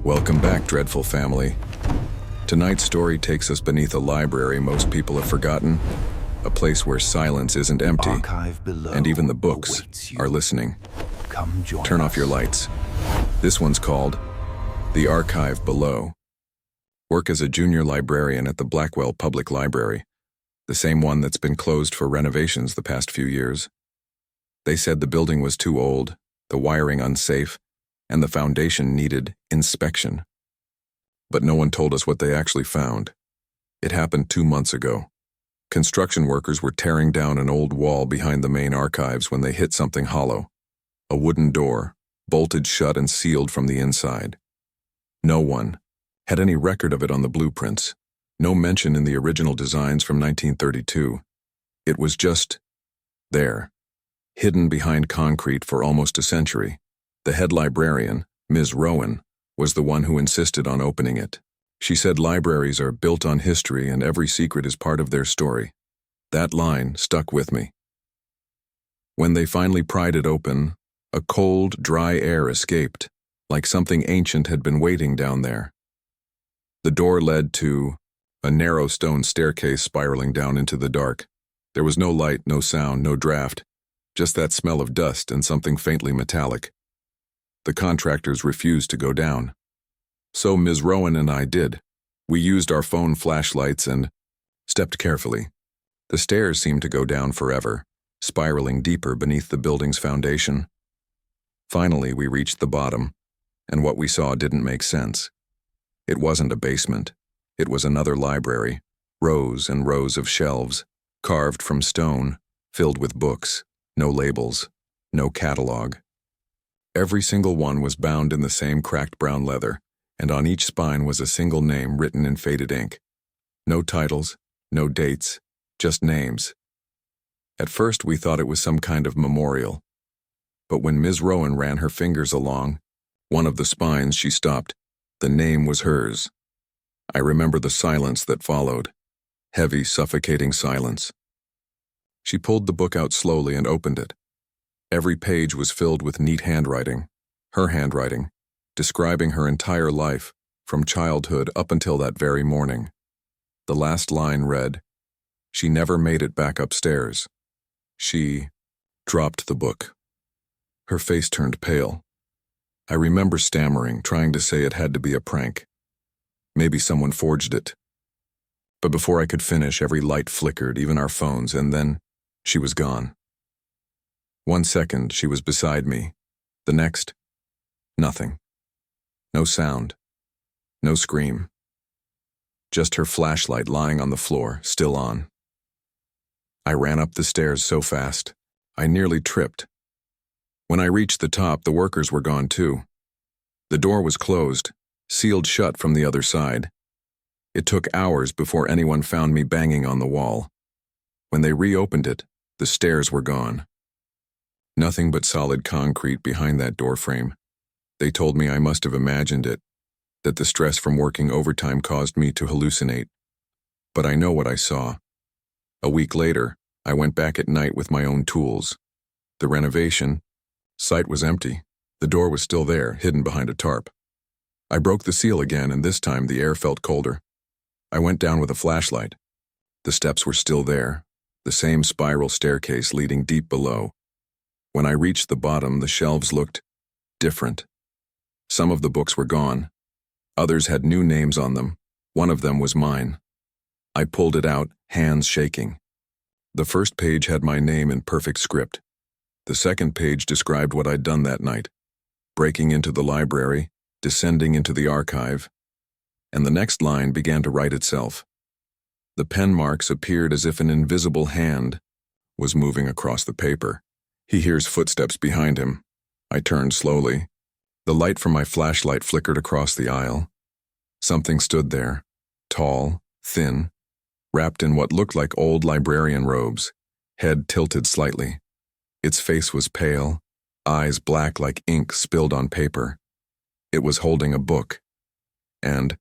Welcome back, dreadful family. Tonight's story takes us beneath a library most people have forgotten, a place where silence isn't empty, and even the books are listening. Turn off your lights. This one's called The Archive Below. Work as a junior librarian at the Blackwell Public Library, the same one that's been closed for renovations the past few years. They said the building was too old, the wiring unsafe, and the foundation needed inspection. But no one told us what they actually found. It happened 2 months ago. Construction workers were tearing down an old wall behind the main archives when they hit something hollow. A wooden door, bolted shut and sealed from the inside. No one had any record of it on the blueprints, no mention in the original designs from 1932. It was just there, hidden behind concrete for almost a century. The head librarian, Ms. Rowan, was the one who insisted on opening it. She said libraries are built on history and every secret is part of their story. That line stuck with me. When they finally pried it open, a cold, dry air escaped, like something ancient had been waiting down there. The door led to a narrow stone staircase spiraling down into the dark. There was no light, no sound, no draft, just that smell of dust and something faintly metallic. The contractors refused to go down. So Ms. Rowan and I did. We used our phone flashlights and stepped carefully. The stairs seemed to go down forever, spiraling deeper beneath the building's foundation. Finally, we reached the bottom, and what we saw didn't make sense. It wasn't a basement. It was another library, rows and rows of shelves, carved from stone, filled with books, no labels, no catalog. Every single one was bound in the same cracked brown leather, and on each spine was a single name written in faded ink. No titles, no dates, just names. At first we thought it was some kind of memorial. But when Ms. Rowan ran her fingers along one of the spines, she stopped. The name was hers. I remember the silence that followed. Heavy, suffocating silence. She pulled the book out slowly and opened it. Every page was filled with neat handwriting, her handwriting, describing her entire life, from childhood up until that very morning. The last line read, "She never made it back upstairs. She dropped the book." Her face turned pale. I remember stammering, trying to say it had to be a prank. Maybe someone forged it. But before I could finish, every light flickered, even our phones, and then she was gone. 1 second, she was beside me. The next, nothing. No sound. No scream. Just her flashlight lying on the floor, still on. I ran up the stairs so fast, I nearly tripped. When I reached the top, the workers were gone too. The door was closed, sealed shut from the other side. It took hours before anyone found me banging on the wall. When they reopened it, the stairs were gone. Nothing but solid concrete behind that doorframe. They told me I must have imagined it, that the stress from working overtime caused me to hallucinate. But I know what I saw. A week later, I went back at night with my own tools. The renovation site was empty. The door was still there, hidden behind a tarp. I broke the seal again, and this time the air felt colder. I went down with a flashlight. The steps were still there, the same spiral staircase leading deep below. When I reached the bottom, the shelves looked different. Some of the books were gone. Others had new names on them. One of them was mine. I pulled it out, hands shaking. The first page had my name in perfect script. The second page described what I'd done that night, breaking into the library, descending into the archive, and the next line began to write itself. The pen marks appeared as if an invisible hand was moving across the paper. He hears footsteps behind him. I turned slowly. The light from my flashlight flickered across the aisle. Something stood there, tall, thin, wrapped in what looked like old librarian robes, head tilted slightly. Its face was pale, eyes black like ink spilled on paper. It was holding a book, and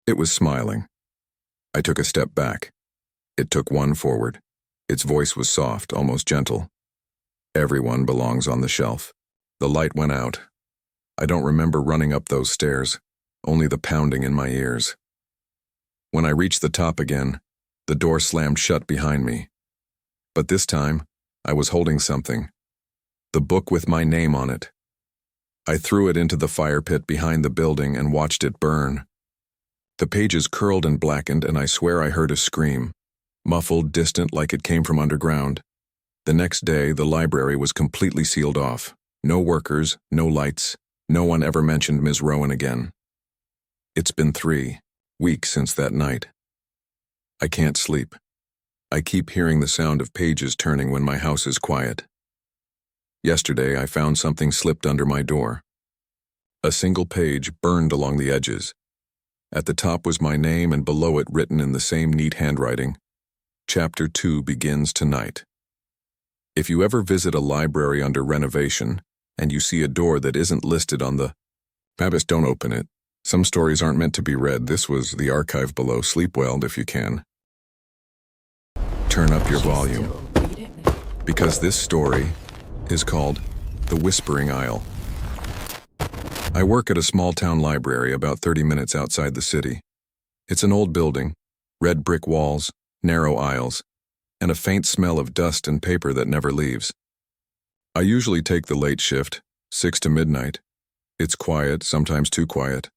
it was smiling. I took a step back. It took one forward. Its voice was soft, almost gentle. "Everyone belongs on the shelf." The light went out. I don't remember running up those stairs. only the pounding in my ears. When I reached the top again, the door slammed shut behind me. But this time, I was holding something. The book with my name on it. I threw it into the fire pit behind the building and watched it burn. The pages curled and blackened, and I swear I heard a scream, muffled, distant, like it came from underground. The next day, the library was completely sealed off. No workers, no lights. No one ever mentioned Ms. Rowan again. It's been 3 weeks since that night. I can't sleep. I keep hearing the sound of pages turning when my house is quiet. Yesterday, I found something slipped under my door. A single page burned along the edges. At the top was my name, and below it, written in the same neat handwriting, Chapter 2 begins tonight. If you ever visit a library under renovation, and you see a door that isn't listed on the Babis, don't open it. Some stories aren't meant to be read. This was the archive below. Sleep well if you can. Turn up your volume. Because this story is called The Whispering Isle. I work at a small-town library about 30 minutes outside the city. It's an old building, red brick walls, narrow aisles, and a faint smell of dust and paper that never leaves. I usually take the late shift, 6 to midnight. It's quiet, sometimes too quiet.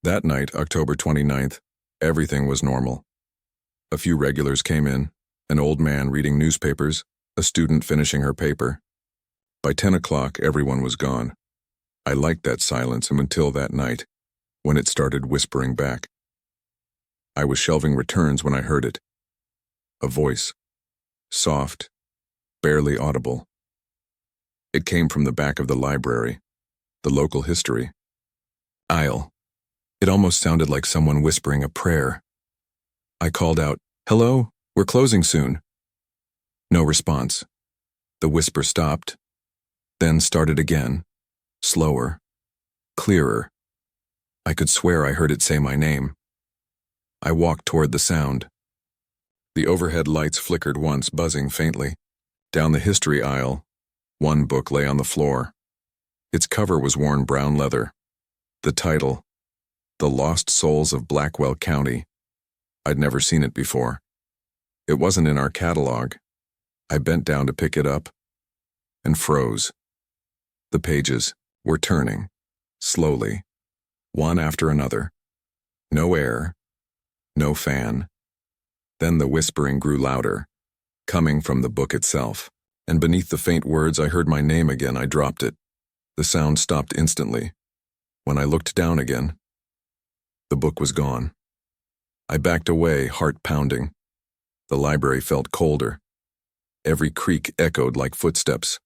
That night, October 29th, everything was normal. A few regulars came in, an old man reading newspapers, a student finishing her paper. By 10 o'clock, everyone was gone. I liked that silence until that night, when it started whispering back. I was shelving returns when I heard it. A voice. Soft, barely audible. It came from the back of the library, the local history aisle. It almost sounded like someone whispering a prayer. I called out, "Hello, we're closing soon." No response. The whisper stopped, then started again, slower, clearer. I could swear I heard it say my name. I walked toward the sound. The overhead lights flickered once, buzzing faintly. Down the history aisle, one book lay on the floor. Its cover was worn brown leather. The title, The Lost Souls of Blackwell County. I'd never seen it before. It wasn't in our catalog. I bent down to pick it up and froze. The pages were turning, slowly, one after another. No air, no fan. Then the whispering grew louder, coming from the book itself, and beneath the faint words I heard my name again. I dropped it. The sound stopped instantly. When I looked down again, the book was gone. I backed away, heart pounding. The library felt colder. Every creak echoed like footsteps.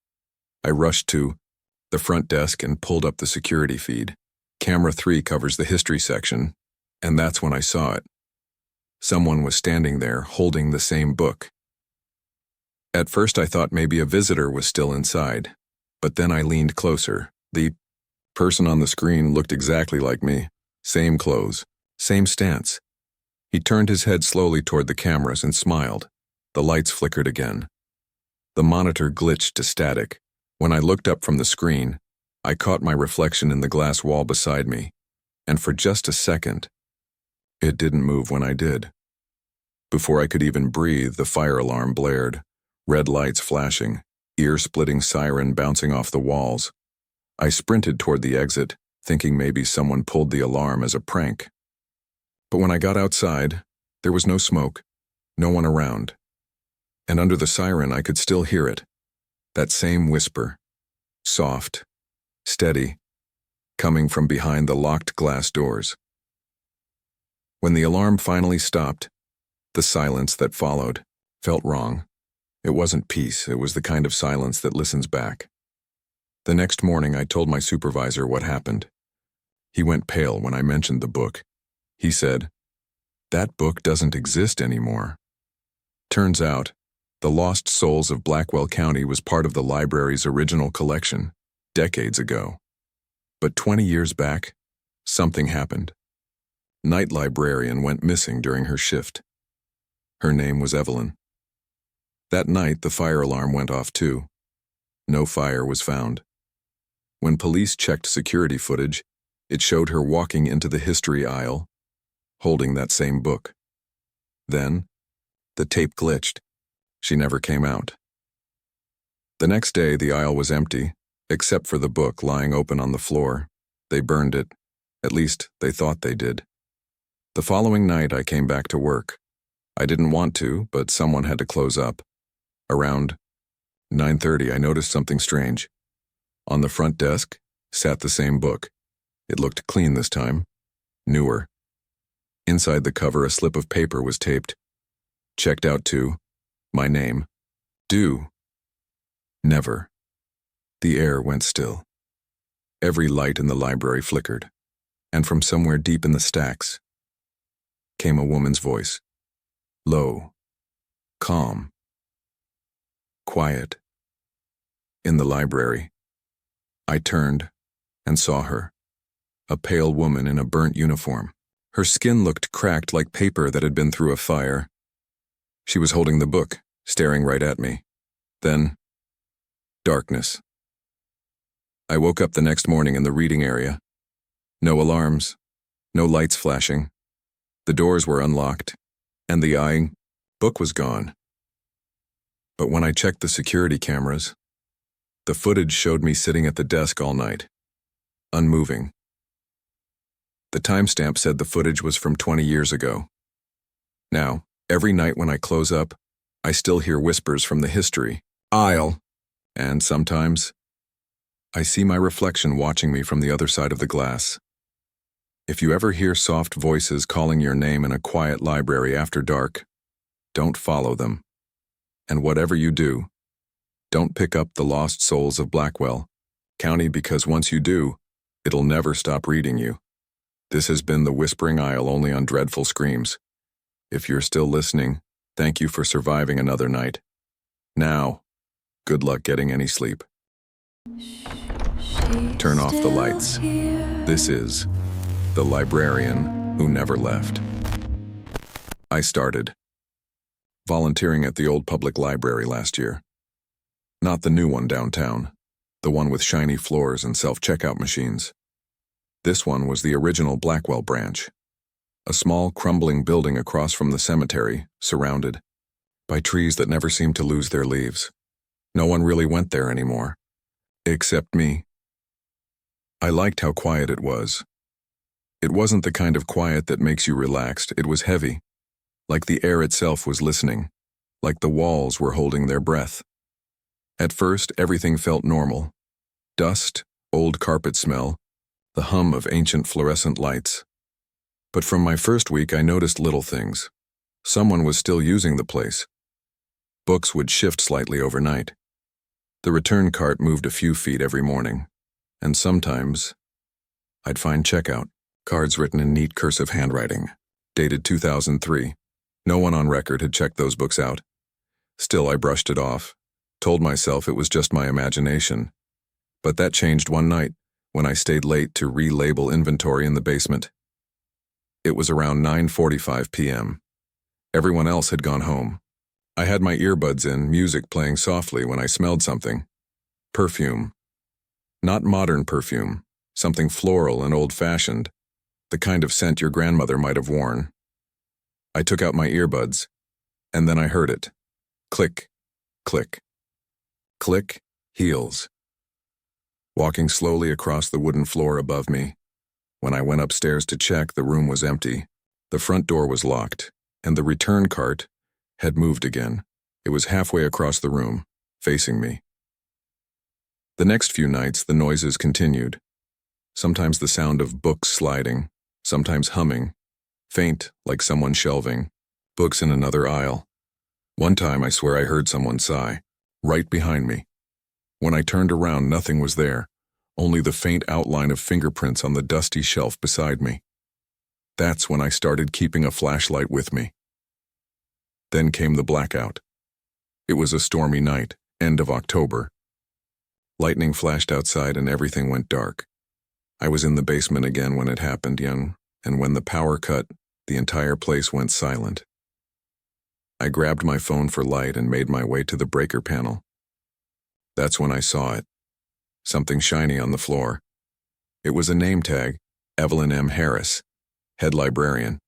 I rushed to the front desk and pulled up the security feed. Camera 3 covers the history section, and that's when I saw it. Someone was standing there, holding the same book. At first I thought maybe a visitor was still inside, but then I leaned closer. The person on the screen looked exactly like me. Same clothes, same stance. He turned his head slowly toward the cameras and smiled. The lights flickered again. The monitor glitched to static. When I looked up from the screen, I caught my reflection in the glass wall beside me, and for just a second, it didn't move when I did. Before I could even breathe, the fire alarm blared, red lights flashing, ear-splitting siren bouncing off the walls. I sprinted toward the exit, thinking maybe someone pulled the alarm as a prank. But when I got outside, there was no smoke, no one around. And under the siren, I could still hear it. That same whisper, soft, steady, coming from behind the locked glass doors. When the alarm finally stopped, the silence that followed felt wrong. It wasn't peace, it was the kind of silence that listens back. The next morning, I told my supervisor what happened. He went pale when I mentioned the book. He said, "That book doesn't exist anymore." Turns out, The Lost Souls of Blackwell County was part of the library's original collection, decades ago. But 20 years back, something happened. Night librarian went missing during her shift. Her name was Evelyn. That night, the fire alarm went off too. No fire was found. When police checked security footage, It showed her walking into the history aisle, holding that same book. Then, the tape glitched. She never came out. The next day, the aisle was empty, except for the book lying open on the floor. They burned it. At least, they thought they did. The following night, I came back to work. I didn't want to, but someone had to close up. Around 9:30, I noticed something strange. On the front desk sat the same book. It looked clean this time, newer. Inside the cover, a slip of paper was taped. Checked out to, my name. Do. Never. The air went still. Every light in the library flickered, and from somewhere deep in the stacks came a woman's voice. Low, calm, quiet. In the library, I turned and saw her, a pale woman in a burnt uniform. Her skin looked cracked like paper that had been through a fire. She was holding the book, staring right at me. Then, darkness. I woke up the next morning in the reading area. No alarms, no lights flashing. The doors were unlocked, and the book was gone. But when I checked the security cameras, the footage showed me sitting at the desk all night, unmoving. The timestamp said the footage was from 20 years ago. Now, every night when I close up, I still hear whispers from the history aisle, and sometimes I see my reflection watching me from the other side of the glass. If you ever hear soft voices calling your name in a quiet library after dark, don't follow them. And whatever you do, don't pick up The Lost Souls of Blackwell County, because once you do, it'll never stop reading you. This has been The Whispering Isle, only on Dreadful Screams. If you're still listening, thank you for surviving another night. Now, good luck getting any sleep. Turn off the lights. This is The Librarian Who Never Left. I started volunteering at the old public library last year. Not the new one downtown, the one with shiny floors and self-checkout machines. This one was the original Blackwell branch, a small, crumbling building across from the cemetery, surrounded by trees that never seemed to lose their leaves. No one really went there anymore, except me. I liked how quiet it was. It wasn't the kind of quiet that makes you relaxed. It was heavy, like the air itself was listening, like the walls were holding their breath. At first, everything felt normal. Dust, old carpet smell, the hum of ancient fluorescent lights. But from my first week, I noticed little things. Someone was still using the place. Books would shift slightly overnight. The return cart moved a few feet every morning, and sometimes I'd find checkout cards written in neat cursive handwriting, dated 2003. No one on record had checked those books out. Still, I brushed it off, told myself it was just my imagination. But that changed one night when I stayed late to relabel inventory in the basement. It was around 9:45 p.m. Everyone else had gone home. I had my earbuds in, music playing softly, when I smelled something. Perfume. Not modern perfume, something floral and old-fashioned, the kind of scent your grandmother might have worn. I took out my earbuds, and then I heard it. Click, click. Click, heels. Walking slowly across the wooden floor above me. When I went upstairs to check, the room was empty. The front door was locked, and the return cart had moved again. It was halfway across the room, facing me. The next few nights, the noises continued. Sometimes the sound of books sliding, sometimes humming, faint like someone shelving, books in another aisle. One time I swear I heard someone sigh, right behind me. When I turned around, nothing was there, only the faint outline of fingerprints on the dusty shelf beside me. That's when I started keeping a flashlight with me. Then came the blackout. It was a stormy night, end of October. Lightning flashed outside and everything went dark. I was in the basement again when it happened, young, and when the power cut, the entire place went silent. I grabbed my phone for light and made my way to the breaker panel. That's when I saw it. Something shiny on the floor. It was a name tag, Evelyn M. Harris, head librarian.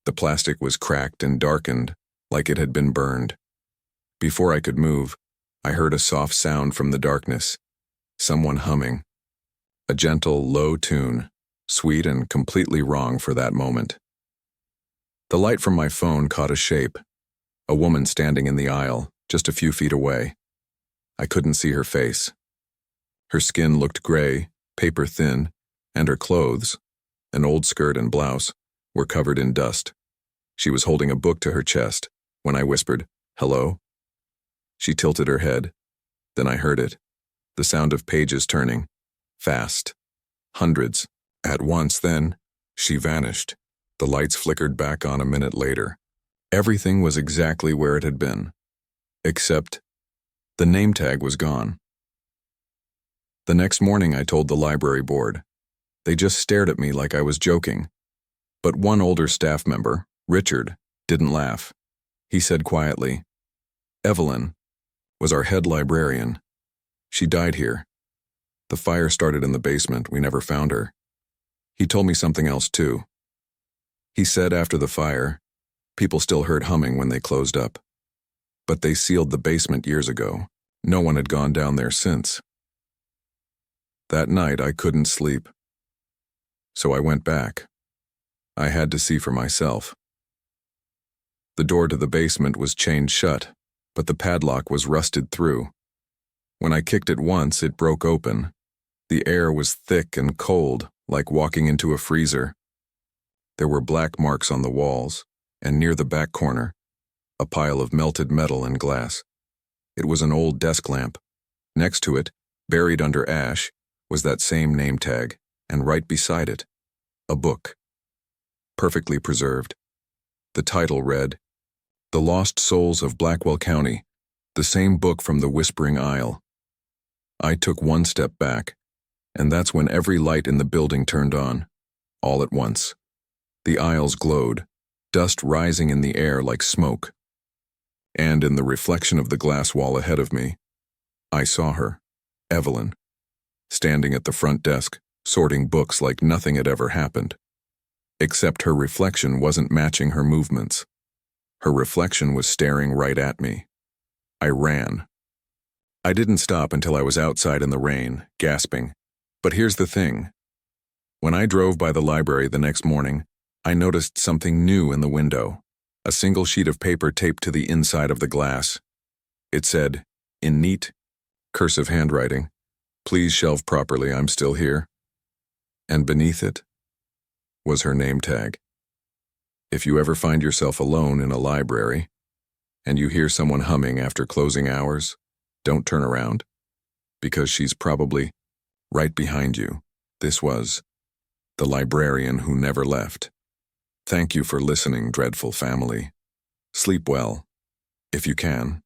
The plastic was cracked and darkened, like it had been burned. Before I could move, I heard a soft sound from the darkness. Someone humming. A gentle, low tune, sweet and completely wrong for that moment. The light from my phone caught a shape. A woman standing in the aisle, just a few feet away. I couldn't see her face. Her skin looked gray, paper thin, and her clothes, an old skirt and blouse, were covered in dust. She was holding a book to her chest when I whispered, "Hello?" She tilted her head. Then I heard it, the sound of pages turning, fast, hundreds, at once. Then she vanished. The lights flickered back on a minute later. Everything was exactly where it had been, except the name tag was gone. The next morning I told the library board. They just stared at me like I was joking. But one older staff member, Richard, didn't laugh. He said quietly, "Evelyn was our head librarian. She died here. The fire started in the basement. We never found her." He told me something else too. He said after the fire, people still heard humming when they closed up. But they sealed the basement years ago. No one had gone down there since. That night I couldn't sleep. So I went back. I had to see for myself. The door to the basement was chained shut, but the padlock was rusted through. When I kicked it once, it broke open. The air was thick and cold, like walking into a freezer. There were black marks on the walls, and near the back corner, a pile of melted metal and glass. It was an old desk lamp. Next to it, buried under ash, was that same name tag, and right beside it, a book. Perfectly preserved. The title read, "The Lost Souls of Blackwell County," the same book from the Whispering Isle. I took one step back, and that's when every light in the building turned on, all at once. The aisles glowed, dust rising in the air like smoke. And in the reflection of the glass wall ahead of me, I saw her, Evelyn, standing at the front desk, sorting books like nothing had ever happened. Except her reflection wasn't matching her movements. Her reflection was staring right at me. I ran. I didn't stop until I was outside in the rain, gasping. But here's the thing. When I drove by the library the next morning, I noticed something new in the window. A single sheet of paper taped to the inside of the glass. It said, in neat, cursive handwriting, "Please shelve properly, I'm still here." And beneath it was her name tag. If you ever find yourself alone in a library, and you hear someone humming after closing hours, don't turn around, because she's probably right behind you. This was the librarian who never left. Thank you for listening, dreadful family. Sleep well, if you can.